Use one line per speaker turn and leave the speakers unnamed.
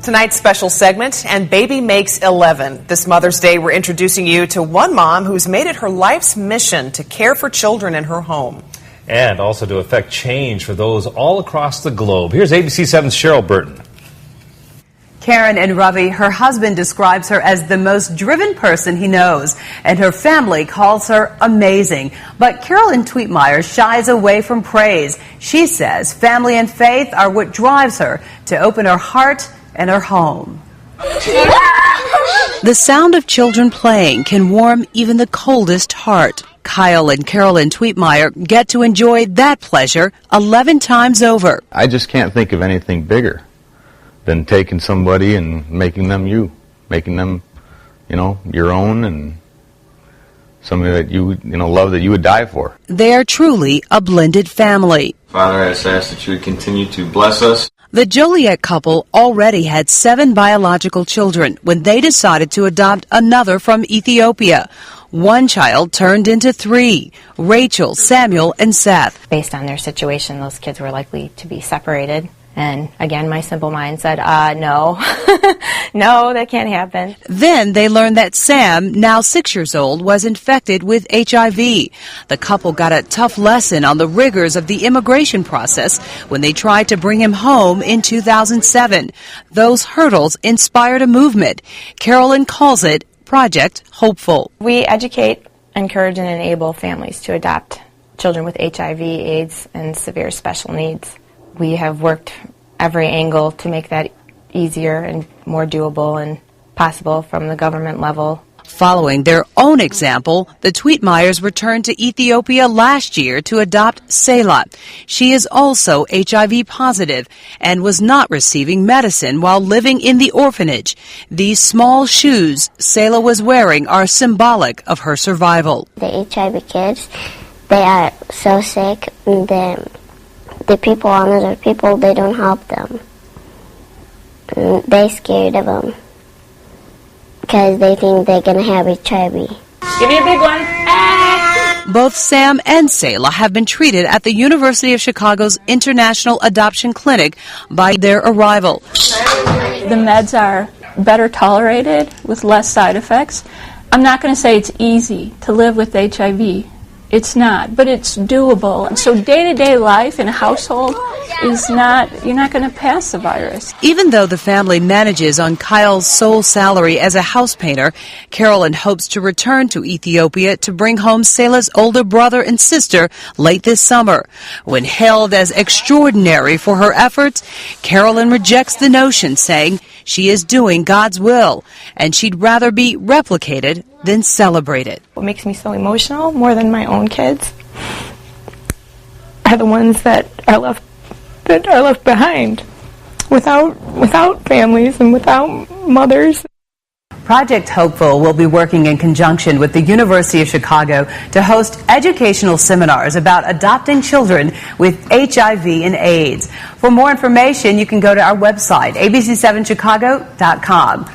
Tonight's special segment, And Baby Makes 11. This Mother's Day, we're introducing you to one mom who's made it her life's mission to care for children in her home.
And also to affect change for those all across the globe. Here's ABC 7's Cheryl Burton.
Karen in Ravi, her husband describes her as the most driven person he knows, and her family calls her amazing. But Carol in Twietmeyer shies away from praise. She says family and faith are what drives her to open her heart and her home. The sound of children playing can warm even the coldest heart. Kyle and Carol in Twietmeyer get to enjoy that pleasure 11 times over.
I just can't think of anything bigger than taking somebody and making them you, making them, your own, and somebody that you love, that you would die for.
They are truly a blended family.
Father, I just ask that you would continue to bless us.
The Joliet couple already had 7 biological children when they decided to adopt another from Ethiopia. One child turned into 3, Rachel, Samuel, and Seth.
Based on their situation, those kids were likely to be separated. And again, my simple mind said, no, no, that can't happen.
Then they learned that Sam, now 6 years old, was infected with HIV. The couple got a tough lesson on the rigors of the immigration process when they tried to bring him home in 2007. Those hurdles inspired a movement. Carolyn calls it Project Hopeful.
We educate, encourage, and enable families to adopt children with HIV, AIDS, and severe special needs. We have worked every angle to make that easier and more doable and possible from the government level.
Following their own example, the Twietmeyers returned to Ethiopia last year to adopt Selah. She is also HIV positive and was not receiving medicine while living in the orphanage. These small shoes Selah was wearing are symbolic of her survival.
The HIV kids, they are so sick, the people on other people, they don't help them. They scared of them because they think they're going to have HIV.
Give me a big one.
Both Sam and Selah have been treated at the University of Chicago's International Adoption Clinic by their arrival.
The meds are better tolerated with less side effects. I'm not going to say it's easy to live with HIV. It's not, but it's doable. And so day-to-day life in a household is not, you're not going to pass the virus.
Even though the family manages on Kyle's sole salary as a house painter, Carolyn hopes to return to Ethiopia to bring home Selah's older brother and sister late this summer. When hailed as extraordinary for her efforts, Carolyn rejects the notion, saying she is doing God's will and she'd rather be replicated than celebrated.
What makes me so emotional, more than my own kids, are the ones that are left behind without families and without mothers.
Project Hopeful will be working in conjunction with the University of Chicago to host educational seminars about adopting children with HIV and AIDS. For more information, you can go to our website, abc7chicago.com.